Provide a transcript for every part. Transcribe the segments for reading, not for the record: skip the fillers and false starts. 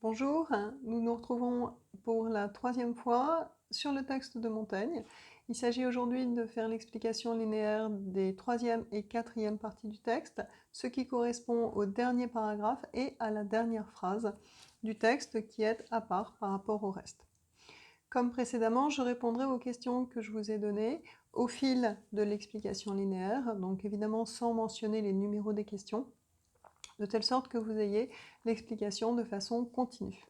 Bonjour, nous nous retrouvons pour la troisième fois sur le texte de Montaigne. Il s'agit aujourd'hui de faire l'explication linéaire des troisième et quatrième parties du texte, ce qui correspond au dernier paragraphe et à la dernière phrase du texte qui est à part par rapport au reste. Comme précédemment, je répondrai aux questions que je vous ai données au fil de l'explication linéaire, donc évidemment sans mentionner les numéros des questions, de telle sorte que vous ayez l'explication de façon continue.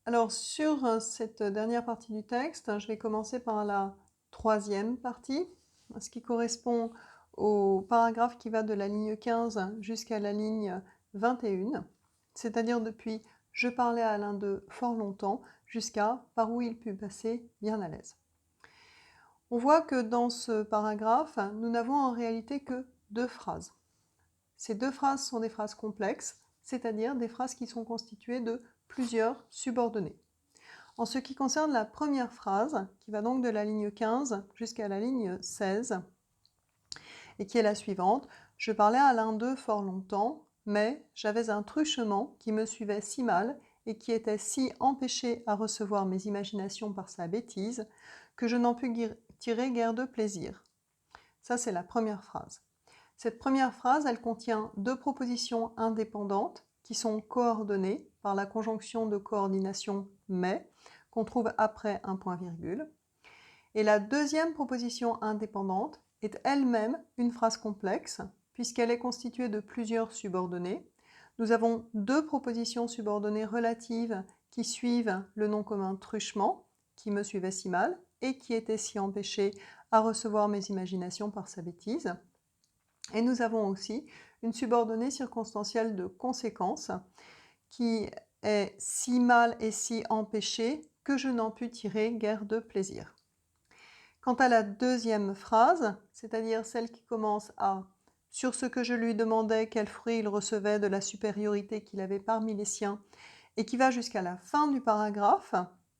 Alors sur cette dernière partie du texte, je vais commencer par la troisième partie, ce qui correspond au paragraphe qui va de la ligne 15 jusqu'à la ligne 21, c'est-à-dire depuis « je parlais à l'un d'eux fort longtemps » jusqu'à « par où il put passer bien à l'aise ». On voit que dans ce paragraphe, nous n'avons en réalité que deux phrases. Ces deux phrases sont des phrases complexes, c'est-à-dire des phrases qui sont constituées de plusieurs subordonnées. En ce qui concerne la première phrase, qui va donc de la ligne 15 jusqu'à la ligne 16, et qui est la suivante, « Je parlais à l'un d'eux fort longtemps, mais j'avais un truchement qui me suivait si mal et qui était si empêché à recevoir mes imaginations par sa bêtise, que je n'en pus tirer guère de plaisir. » Ça, c'est la première phrase. Cette première phrase, elle contient deux propositions indépendantes qui sont coordonnées par la conjonction de coordination « mais » qu'on trouve après un point-virgule. Et la deuxième proposition indépendante est elle-même une phrase complexe puisqu'elle est constituée de plusieurs subordonnées. Nous avons deux propositions subordonnées relatives qui suivent le nom commun truchement, qui me suivait si mal et qui était si empêché à recevoir mes imaginations par sa bêtise. Et nous avons aussi une subordonnée circonstancielle de conséquence qui est si mal et si empêché que je n'en pus tirer guère de plaisir. Quant à la deuxième phrase, c'est-à-dire celle qui commence à « sur ce que je lui demandais quel fruit il recevait de la supériorité qu'il avait parmi les siens » et qui va jusqu'à la fin du paragraphe,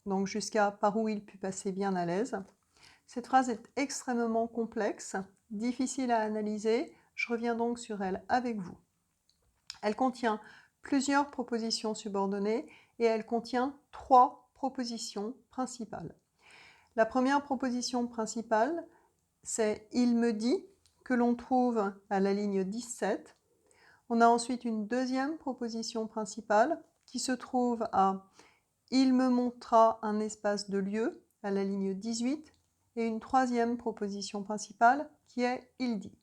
donc jusqu'à « par où il put passer bien à l'aise », cette phrase est extrêmement complexe, difficile à analyser, je reviens donc sur elle avec vous. Elle contient plusieurs propositions subordonnées et elle contient trois propositions principales. La première proposition principale, c'est « il me dit » que l'on trouve à la ligne 17. On a ensuite une deuxième proposition principale qui se trouve à « il me montra un espace de lieu » à la ligne 18 et une troisième proposition principale qui est « il dit ».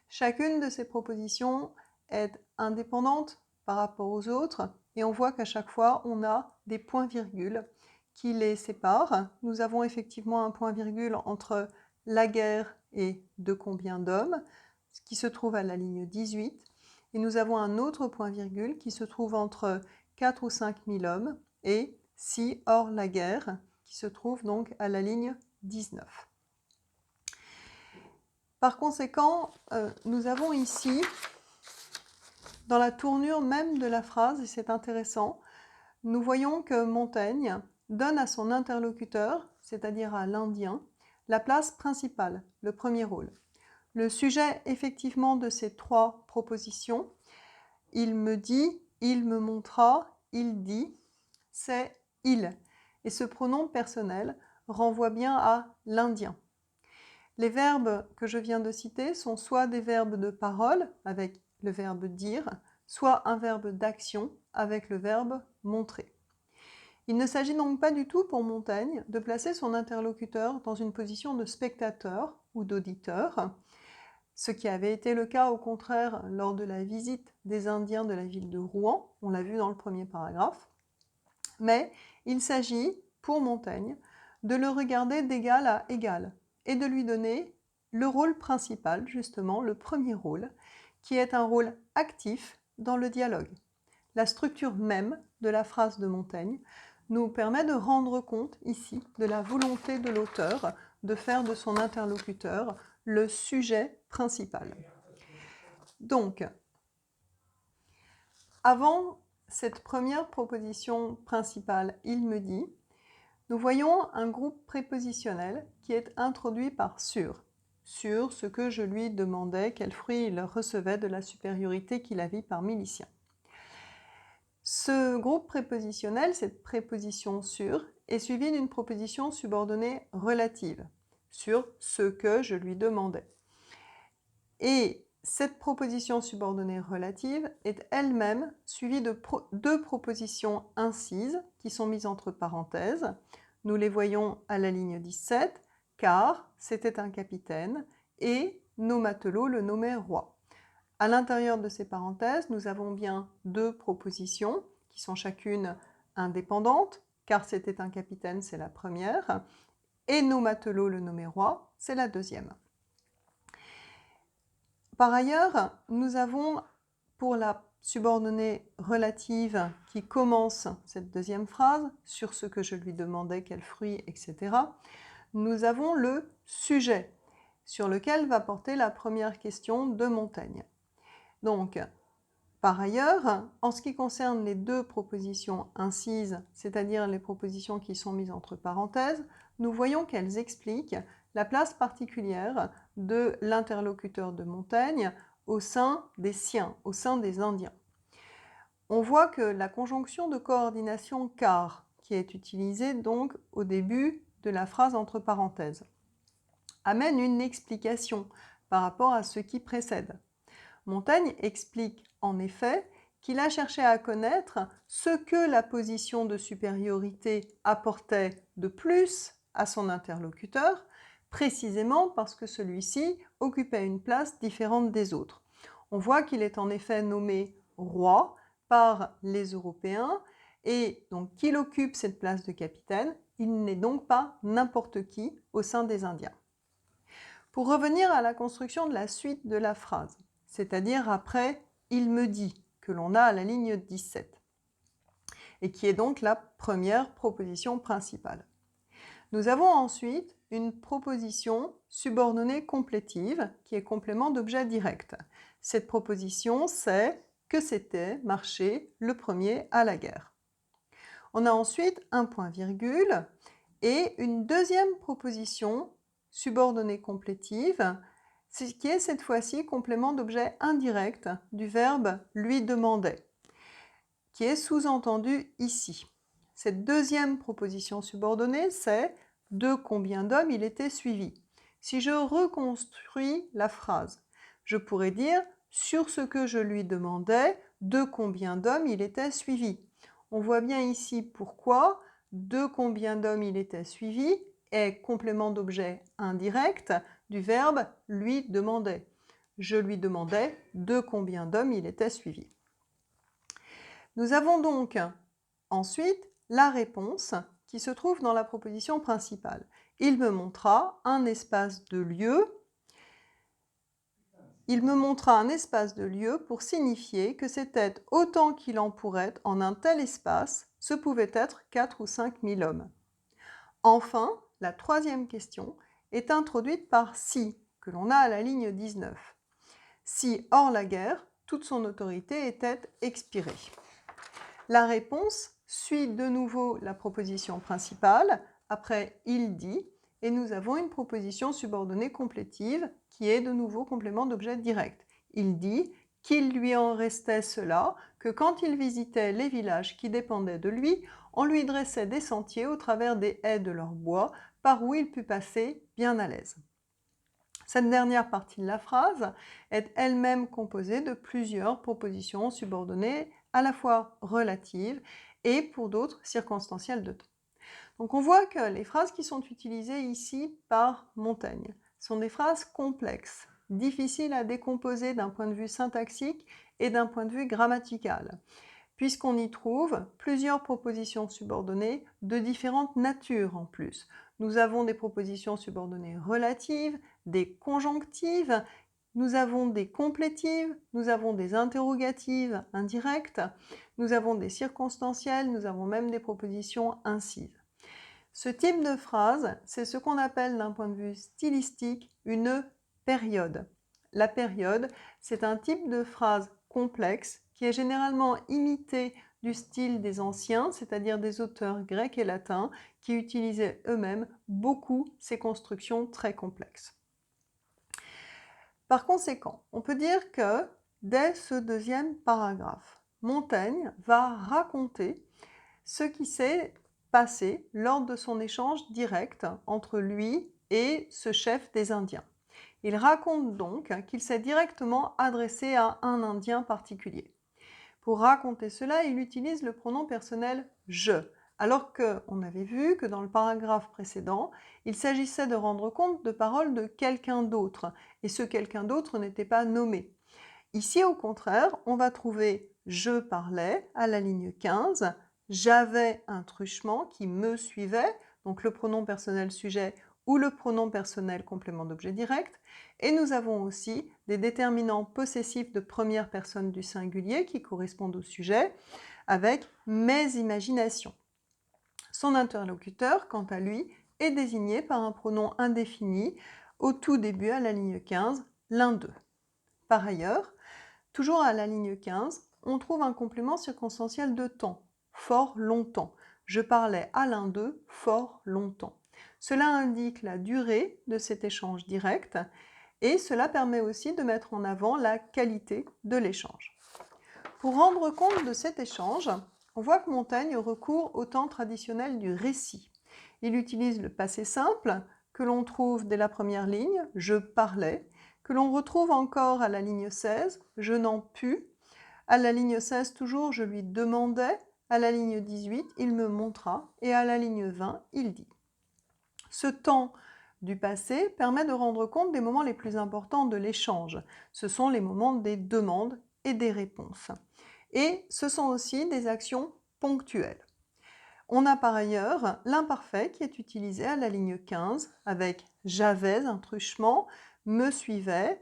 Chacune de ces propositions est indépendante par rapport aux autres et on voit qu'à chaque fois on a des points-virgules qui les séparent. Nous avons effectivement un point-virgule entre la guerre et de combien d'hommes, ce qui se trouve à la ligne 18, et nous avons un autre point-virgule qui se trouve entre 4 ou 5 000 hommes et si hors la guerre, qui se trouve donc à la ligne 19. Par conséquent, nous avons ici, dans la tournure même de la phrase, et c'est intéressant, nous voyons que Montaigne donne à son interlocuteur, c'est-à-dire à l'Indien, la place principale, le premier rôle. Le sujet, effectivement, de ces trois propositions, il me dit, il me montra, il dit, c'est il. Et ce pronom personnel renvoie bien à l'Indien. Les verbes que je viens de citer sont soit des verbes de parole, avec le verbe dire, soit un verbe d'action, avec le verbe montrer. Il ne s'agit donc pas du tout pour Montaigne de placer son interlocuteur dans une position de spectateur ou d'auditeur, ce qui avait été le cas au contraire lors de la visite des Indiens de la ville de Rouen, on l'a vu dans le premier paragraphe, mais il s'agit, pour Montaigne, de le regarder d'égal à égal et de lui donner le rôle principal, justement, le premier rôle, qui est un rôle actif dans le dialogue. La structure même de la phrase de Montaigne nous permet de rendre compte ici de la volonté de l'auteur de faire de son interlocuteur le sujet principal. Donc, avant cette première proposition principale, il me dit, nous voyons un groupe prépositionnel qui est introduit par sur ce que je lui demandais, quel fruit il recevait de la supériorité qu'il avait parmi les siens. Ce groupe prépositionnel, cette préposition sur, est suivi d'une proposition subordonnée relative sur ce que je lui demandais. Et cette proposition subordonnée relative est elle-même suivie de deux propositions incises qui sont mises entre parenthèses. Nous les voyons à la ligne 17, car c'était un capitaine et nos matelots le nommaient roi. À l'intérieur de ces parenthèses, nous avons bien deux propositions qui sont chacune indépendantes, car c'était un capitaine, c'est la première, et nos matelots le nommaient roi, c'est la deuxième. Par ailleurs, nous avons pour la subordonnée relative qui commence cette deuxième phrase, sur ce que je lui demandais, quel fruit, etc., nous avons le sujet, sur lequel va porter la première question de Montaigne. Donc, par ailleurs, en ce qui concerne les deux propositions incises, c'est-à-dire les propositions qui sont mises entre parenthèses, nous voyons qu'elles expliquent la place particulière de l'interlocuteur de Montaigne au sein des siens, au sein des Indiens. On voit que la conjonction de coordination car, qui est utilisée donc au début de la phrase entre parenthèses, amène une explication par rapport à ce qui précède. Montaigne explique en effet qu'il a cherché à connaître ce que la position de supériorité apportait de plus à son interlocuteur, précisément parce que celui-ci occupait une place différente des autres. On voit qu'il est en effet nommé roi par les Européens et donc qu'il occupe cette place de capitaine, il n'est donc pas n'importe qui au sein des Indiens. Pour revenir à la construction de la suite de la phrase, c'est-à-dire après « il me dit » que l'on a à la ligne 17, et qui est donc la première proposition principale. Nous avons ensuite une proposition subordonnée complétive qui est complément d'objet direct. Cette proposition, c'est que c'était marcher le premier à la guerre. On a ensuite un point-virgule et une deuxième proposition subordonnée complétive, qui est cette fois-ci complément d'objet indirect du verbe « lui demandait », qui est sous-entendu ici. Cette deuxième proposition subordonnée, c'est « de combien d'hommes il était suivi ». Si je reconstruis la phrase, je pourrais dire « sur ce que je lui demandais, de combien d'hommes il était suivi ». On voit bien ici pourquoi « de combien d'hommes il était suivi » est complément d'objet indirect du verbe « lui demandait ». Je lui demandais de combien d'hommes il était suivi. Nous avons donc ensuite la réponse qui se trouve dans la proposition principale. Il me montra un espace de lieu. Il me montra un espace de lieu pour signifier que c'était autant qu'il en pourrait en un tel espace, ce pouvait être 4 ou 5 000 hommes. Enfin, la troisième question est introduite par si, que l'on a à la ligne 19. Si, hors la guerre, toute son autorité était expirée. La réponse suit de nouveau la proposition principale, après « il dit », et nous avons une proposition subordonnée complétive qui est de nouveau complément d'objet direct. Il dit qu'il lui en restait cela, que quand il visitait les villages qui dépendaient de lui, on lui dressait des sentiers au travers des haies de leur bois, par où il put passer bien à l'aise. Cette dernière partie de la phrase est elle-même composée de plusieurs propositions subordonnées à la fois relatives et pour d'autres circonstancielles de temps. Donc on voit que les phrases qui sont utilisées ici par Montaigne sont des phrases complexes, difficiles à décomposer d'un point de vue syntaxique et d'un point de vue grammatical, puisqu'on y trouve plusieurs propositions subordonnées de différentes natures en plus. Nous avons des propositions subordonnées relatives, des conjonctives, nous avons des complétives, nous avons des interrogatives indirectes, nous avons des circonstancielles, nous avons même des propositions incises. Ce type de phrase, c'est ce qu'on appelle d'un point de vue stylistique une période. La période, c'est un type de phrase complexe qui est généralement imité du style des anciens, c'est-à-dire des auteurs grecs et latins, qui utilisaient eux-mêmes beaucoup ces constructions très complexes. Par conséquent, on peut dire que dès ce deuxième paragraphe, Montaigne va raconter ce qui s'est passé lors de son échange direct entre lui et ce chef des Indiens. Il raconte donc qu'il s'est directement adressé à un Indien particulier. Pour raconter cela, il utilise le pronom personnel « je », alors qu'on avait vu que dans le paragraphe précédent, il s'agissait de rendre compte de paroles de quelqu'un d'autre, et ce quelqu'un d'autre n'était pas nommé. Ici, au contraire, on va trouver « je parlais » à la ligne 15, « j'avais un truchement qui me suivait », donc le pronom personnel sujet ou le pronom personnel complément d'objet direct, et nous avons aussi des déterminants possessifs de première personne du singulier qui correspondent au sujet, avec « mes imaginations ». Son interlocuteur, quant à lui, est désigné par un pronom indéfini au tout début à la ligne 15, l'un d'eux. Par ailleurs, toujours à la ligne 15, on trouve un complément circonstanciel de temps, fort longtemps. Je parlais à l'un d'eux fort longtemps. Cela indique la durée de cet échange direct et cela permet aussi de mettre en avant la qualité de l'échange. Pour rendre compte de cet échange, on voit que Montaigne recourt au temps traditionnel du récit. Il utilise le passé simple, que l'on trouve dès la première ligne, « je parlais », que l'on retrouve encore à la ligne 16, « je n'en pus », à la ligne 16 toujours, « je lui demandais », à la ligne 18, « il me montra » et à la ligne 20, « il dit ». Ce temps du passé permet de rendre compte des moments les plus importants de l'échange. Ce sont les moments des demandes et des réponses. Et ce sont aussi des actions ponctuelles. On a par ailleurs l'imparfait qui est utilisé à la ligne 15 avec « j'avais un truchement »,« me suivait »,«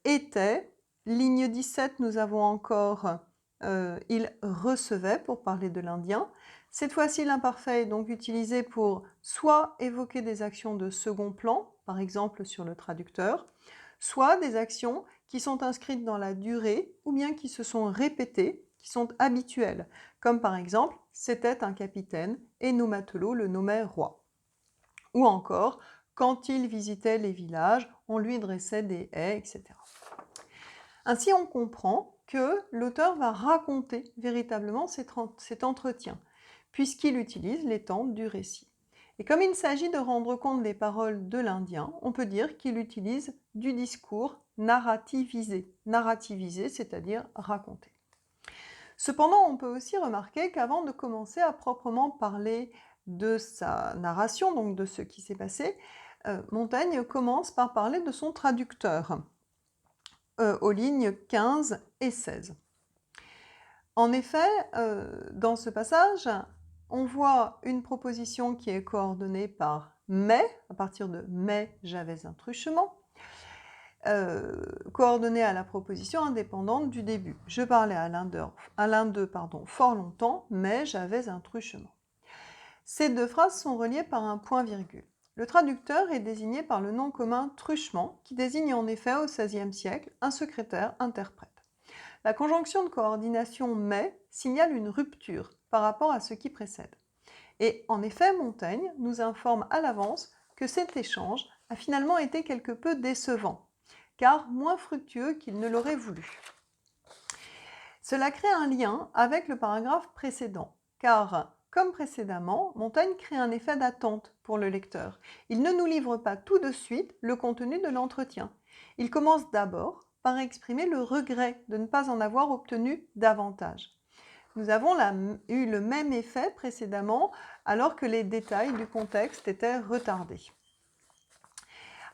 était ». Ligne 17, nous avons encore « il recevait » pour parler de l'Indien. Cette fois-ci, l'imparfait est donc utilisé pour soit évoquer des actions de second plan, par exemple sur le traducteur, soit des actions qui sont inscrites dans la durée ou bien qui se sont répétées, qui sont habituelles, comme par exemple « c'était un capitaine et nos matelots le nommaient roi ». Ou encore « quand il visitait les villages, on lui dressait des haies, etc. » Ainsi, on comprend que l'auteur va raconter véritablement cet entretien, puisqu'il utilise les temps du récit. Et comme il s'agit de rendre compte des paroles de l'Indien, on peut dire qu'il utilise du discours narrativisé. Narrativisé, c'est-à-dire raconté. Cependant, on peut aussi remarquer qu'avant de commencer à proprement parler de sa narration, donc de ce qui s'est passé, Montaigne commence par parler de son traducteur, aux lignes 15 et 16. En effet, dans ce passage, on voit une proposition qui est coordonnée par « mais », à partir de « mais j'avais un truchement », coordonnée à la proposition indépendante du début. Je parlais à l'un d'eux fort longtemps, mais j'avais un truchement. Ces deux phrases sont reliées par un point-virgule. Le traducteur est désigné par le nom commun truchement, qui désigne en effet au XVIe siècle un secrétaire-interprète. La conjonction de coordination « mais » signale une rupture par rapport à ce qui précède. Et en effet, Montaigne nous informe à l'avance que cet échange a finalement été quelque peu décevant, car moins fructueux qu'il ne l'aurait voulu. Cela crée un lien avec le paragraphe précédent, car, comme précédemment, Montaigne crée un effet d'attente pour le lecteur. Il ne nous livre pas tout de suite le contenu de l'entretien. Il commence d'abord par exprimer le regret de ne pas en avoir obtenu davantage. Nous avons eu le même effet précédemment, alors que les détails du contexte étaient retardés.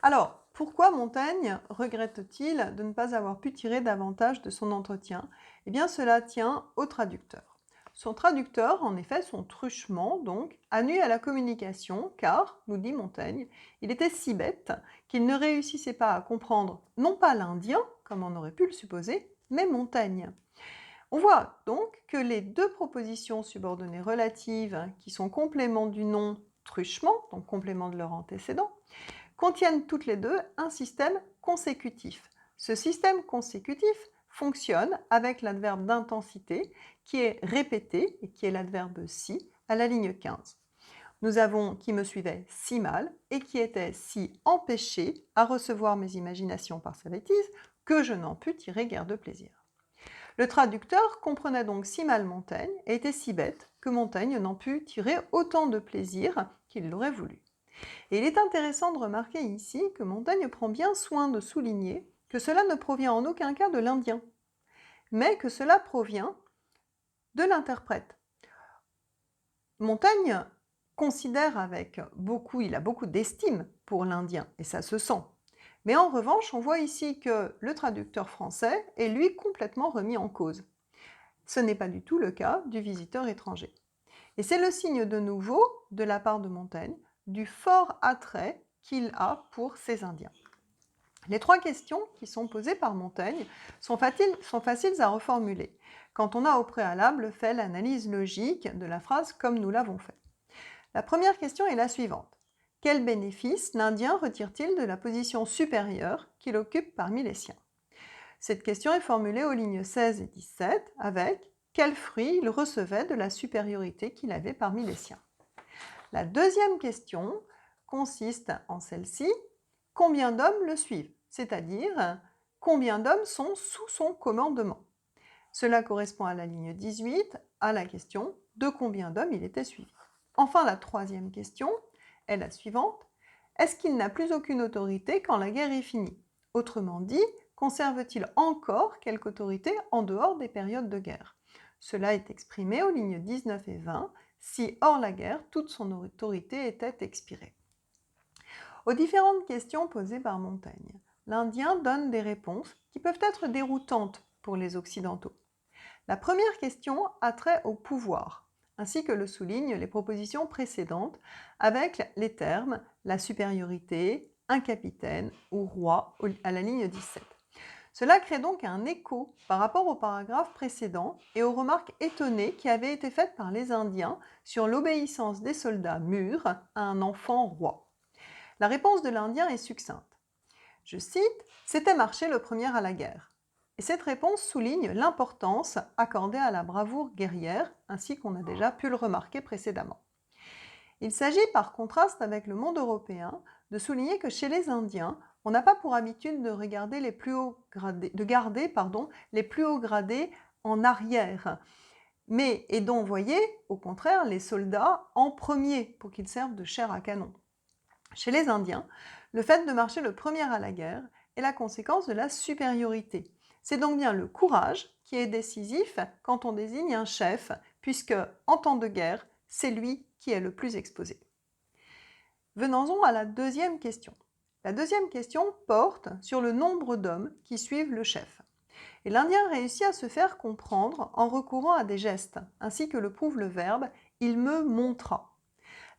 Alors, pourquoi Montaigne regrette-t-il de ne pas avoir pu tirer davantage de son entretien? Eh bien, cela tient au traducteur. Son traducteur, en effet, son truchement, donc, a nui à la communication, car, nous dit Montaigne, il était si bête qu'il ne réussissait pas à comprendre non pas l'Indien, comme on aurait pu le supposer, mais Montaigne. On voit donc que les deux propositions subordonnées relatives, qui sont compléments du nom truchement, donc complément de leur antécédent, contiennent toutes les deux un système consécutif. Ce système consécutif fonctionne avec l'adverbe d'intensité qui est répété et qui est l'adverbe si à la ligne 15. Nous avons qui me suivait si mal et qui était si empêché à recevoir mes imaginations par sa bêtise que je n'en pus tirer guère de plaisir. Le traducteur comprenait donc si mal Montaigne et était si bête que Montaigne n'en put tirer autant de plaisir qu'il l'aurait voulu. Et il est intéressant de remarquer ici que Montaigne prend bien soin de souligner que cela ne provient en aucun cas de l'Indien, mais que cela provient de l'interprète. Montaigne considère il a beaucoup d'estime pour l'Indien, et ça se sent. Mais en revanche, on voit ici que le traducteur français est lui complètement remis en cause. Ce n'est pas du tout le cas du visiteur étranger. Et c'est le signe de nouveau, de la part de Montaigne, du fort attrait qu'il a pour ces Indiens. Les 3 questions qui sont posées par Montaigne sont faciles à reformuler quand on a au préalable fait l'analyse logique de la phrase comme nous l'avons fait. La première question est la suivante. Quel bénéfice l'Indien retire-t-il de la position supérieure qu'il occupe parmi les siens? Cette question est formulée aux lignes 16 et 17 avec « Quel fruit il recevait de la supériorité qu'il avait parmi les siens ?» La deuxième question consiste en celle-ci. Combien d'hommes le suivent? C'est-à-dire, combien d'hommes sont sous son commandement? Cela correspond à la ligne 18, à la question de combien d'hommes il était suivi. Enfin, la troisième question est la suivante. Est-ce qu'il n'a plus aucune autorité quand la guerre est finie? Autrement dit, conserve-t-il encore quelque autorité en dehors des périodes de guerre? Cela est exprimé aux lignes 19 et 20, si hors la guerre, toute son autorité était expirée. Aux différentes questions posées par Montaigne, l'Indien donne des réponses qui peuvent être déroutantes pour les Occidentaux. La première question a trait au pouvoir, ainsi que le soulignent les propositions précédentes, avec les termes « la supériorité »,« un capitaine » ou « roi » à la ligne 17. Cela crée donc un écho par rapport au paragraphe précédent et aux remarques étonnées qui avaient été faites par les Indiens sur l'obéissance des soldats mûrs à un enfant roi. La réponse de l'Indien est succincte. Je cite « C'était marcher le premier à la guerre ». Et cette réponse souligne l'importance accordée à la bravoure guerrière, ainsi qu'on a déjà pu le remarquer précédemment. Il s'agit par contraste avec le monde européen de souligner que chez les Indiens, on n'a pas pour habitude de garder les plus hauts gradés en arrière, et d'envoyer, au contraire, les soldats en premier pour qu'ils servent de chair à canon. Chez les Indiens, le fait de marcher le premier à la guerre est la conséquence de la supériorité. C'est donc bien le courage qui est décisif quand on désigne un chef, puisque, en temps de guerre, c'est lui qui est le plus exposé. Venons-en à la deuxième question. La deuxième question porte sur le nombre d'hommes qui suivent le chef. Et l'Indien réussit à se faire comprendre en recourant à des gestes, ainsi que le prouve le verbe « il me montra ».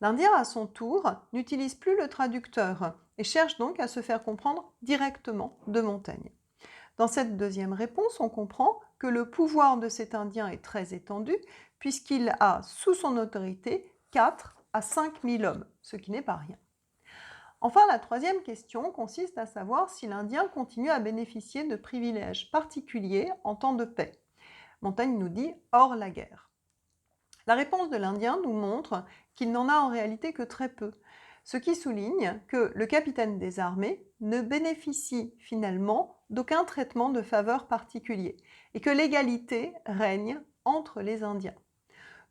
L'Indien, à son tour, n'utilise plus le traducteur et cherche donc à se faire comprendre directement de Montaigne. Dans cette deuxième réponse, on comprend que le pouvoir de cet Indien est très étendu puisqu'il a sous son autorité 4 à 5 000 hommes, ce qui n'est pas rien. Enfin, la troisième question consiste à savoir si l'Indien continue à bénéficier de privilèges particuliers en temps de paix. Montaigne nous dit « hors la guerre ». La réponse de l'Indien nous montre qu'il n'en a en réalité que très peu, ce qui souligne que le capitaine des armées ne bénéficie finalement d'aucun traitement de faveur particulier et que l'égalité règne entre les Indiens.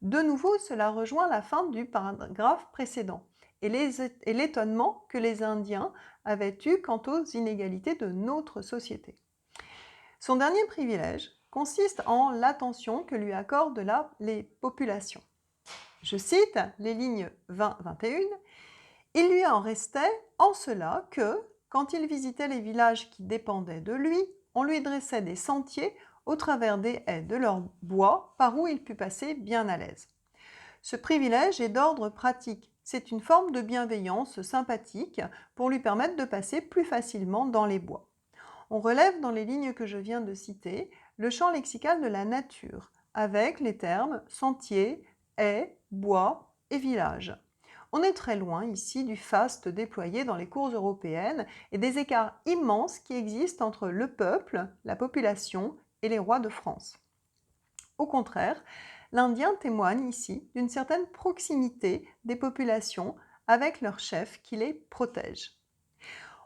De nouveau, cela rejoint la fin du paragraphe précédent et l'étonnement que les Indiens avaient eu quant aux inégalités de notre société. Son dernier privilège consiste en l'attention que lui accordent les populations. Je cite les lignes 20-21. Il lui en restait en cela que, quand il visitait les villages qui dépendaient de lui, on lui dressait des sentiers au travers des haies de leur bois par où il put passer bien à l'aise. Ce privilège est d'ordre pratique. C'est une forme de bienveillance sympathique pour lui permettre de passer plus facilement dans les bois. On relève dans les lignes que je viens de citer le champ lexical de la nature, avec les termes sentier, haies, bois et village. On est très loin ici du faste déployé dans les cours européennes et des écarts immenses qui existent entre le peuple, la population et les rois de France. Au contraire, l'Indien témoigne ici d'une certaine proximité des populations avec leur chef qui les protège.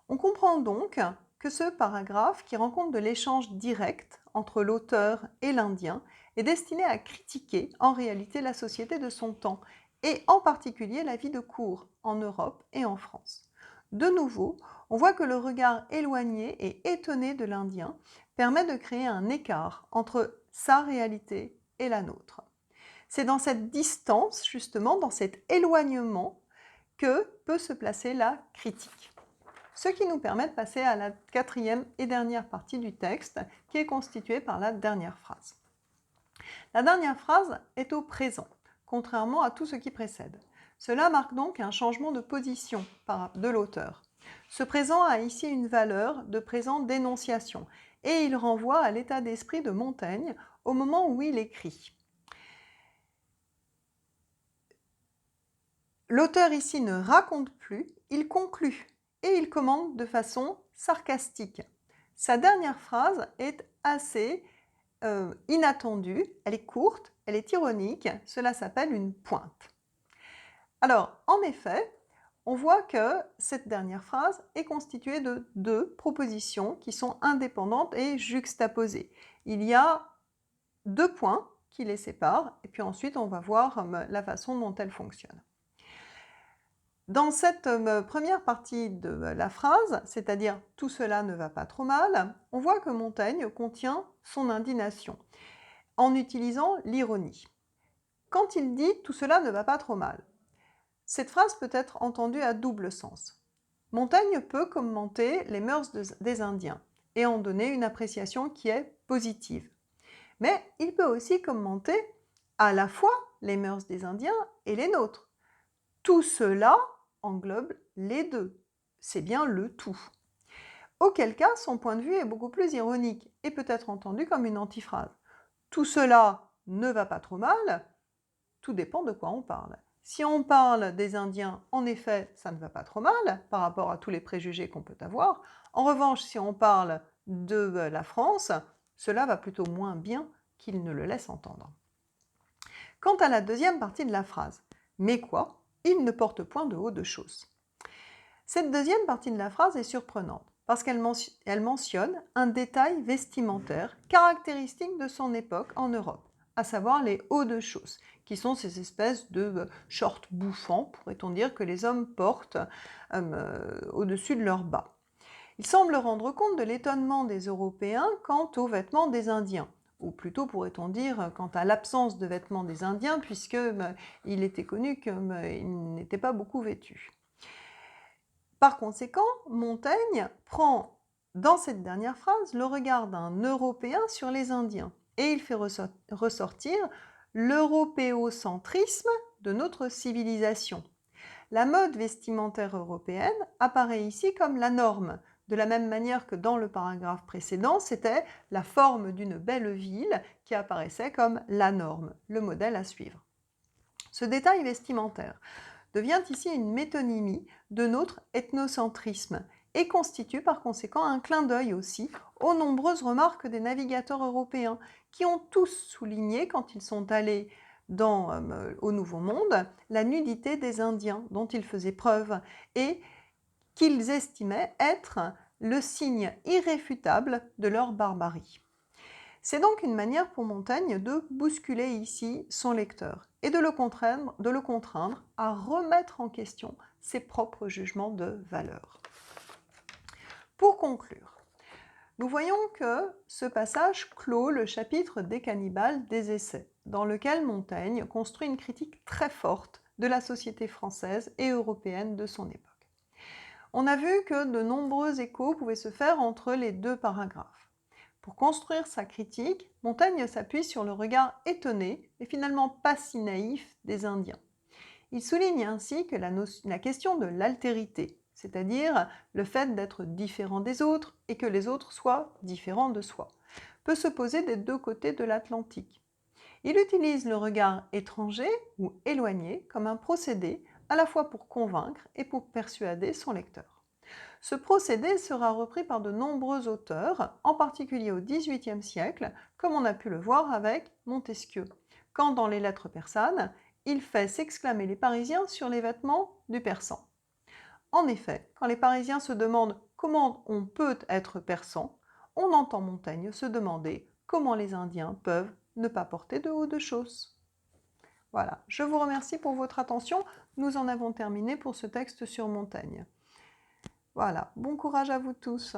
On comprend donc que ce paragraphe, qui rend compte de l'échange direct entre l'auteur et l'Indien est destiné à critiquer en réalité la société de son temps, et en particulier la vie de cour en Europe et en France. De nouveau, on voit que le regard éloigné et étonné de l'Indien permet de créer un écart entre sa réalité et la nôtre. C'est dans cette distance, justement, dans cet éloignement, que peut se placer la critique. Ce qui nous permet de passer à la quatrième et dernière partie du texte, qui est constituée par la dernière phrase. La dernière phrase est au présent, contrairement à tout ce qui précède. Cela marque donc un changement de position de l'auteur. Ce présent a ici une valeur de présent d'énonciation, et il renvoie à l'état d'esprit de Montaigne au moment où il écrit. L'auteur ici ne raconte plus, il conclut, et il commente de façon sarcastique. Sa dernière phrase est assez inattendue, elle est courte, elle est ironique, cela s'appelle une pointe. Alors, en effet, on voit que cette dernière phrase est constituée de deux propositions qui sont indépendantes et juxtaposées. Il y a deux points qui les séparent, et puis ensuite on va voir la façon dont elles fonctionnent. Dans cette première partie de la phrase, c'est-à-dire « tout cela ne va pas trop mal », on voit que Montaigne contient son indignation en utilisant l'ironie. Quand il dit « tout cela ne va pas trop mal », cette phrase peut être entendue à double sens. Montaigne peut commenter les mœurs des Indiens et en donner une appréciation qui est positive. Mais il peut aussi commenter à la fois les mœurs des Indiens et les nôtres. Tout cela englobe les deux. C'est bien le tout. Auquel cas, son point de vue est beaucoup plus ironique et peut être entendu comme une antiphrase. Tout cela ne va pas trop mal, tout dépend de quoi on parle. Si on parle des Indiens, en effet, ça ne va pas trop mal par rapport à tous les préjugés qu'on peut avoir. En revanche, si on parle de la France, cela va plutôt moins bien qu'il ne le laisse entendre. Quant à la deuxième partie de la phrase, « mais quoi ? Il ne porte point de haut de choses ». Cette deuxième partie de la phrase est surprenante parce qu'elle mentionne un détail vestimentaire caractéristique de son époque en Europe, à savoir les hauts de choses, qui sont ces espèces de shorts bouffants, pourrait-on dire, que les hommes portent au-dessus de leurs bas. Il semble rendre compte de l'étonnement des Européens quant aux vêtements des Indiens, ou plutôt pourrait-on dire quant à l'absence de vêtements des Indiens, puisqu'il était connu qu'ils n'étaient pas beaucoup vêtus. Par conséquent, Montaigne prend dans cette dernière phrase le regard d'un Européen sur les Indiens, et il fait ressortir l'européocentrisme de notre civilisation. La mode vestimentaire européenne apparaît ici comme la norme, de la même manière que dans le paragraphe précédent, c'était la forme d'une belle ville qui apparaissait comme la norme, le modèle à suivre. Ce détail vestimentaire devient ici une métonymie de notre ethnocentrisme et constitue par conséquent un clin d'œil aussi aux nombreuses remarques des navigateurs européens qui ont tous souligné, quand ils sont allés au Nouveau Monde, la nudité des Indiens dont ils faisaient preuve et qu'ils estimaient être le signe irréfutable de leur barbarie. C'est donc une manière pour Montaigne de bousculer ici son lecteur et de le contraindre à remettre en question ses propres jugements de valeur. Pour conclure, nous voyons que ce passage clôt le chapitre des cannibales des essais, dans lequel Montaigne construit une critique très forte de la société française et européenne de son époque. On a vu que de nombreux échos pouvaient se faire entre les deux paragraphes. Pour construire sa critique, Montaigne s'appuie sur le regard étonné et finalement pas si naïf des Indiens. Il souligne ainsi que la question de l'altérité, c'est-à-dire le fait d'être différent des autres et que les autres soient différents de soi, peut se poser des deux côtés de l'Atlantique. Il utilise le regard étranger ou éloigné comme un procédé à la fois pour convaincre et pour persuader son lecteur. Ce procédé sera repris par de nombreux auteurs, en particulier au XVIIIe siècle, comme on a pu le voir avec Montesquieu, quand dans les lettres persanes, il fait s'exclamer les Parisiens sur les vêtements du persan. En effet, quand les Parisiens se demandent comment on peut être persan, on entend Montaigne se demander comment les Indiens peuvent ne pas porter de haut de chausses. Voilà, je vous remercie pour votre attention. Nous en avons terminé pour ce texte sur Montaigne. Voilà, bon courage à vous tous.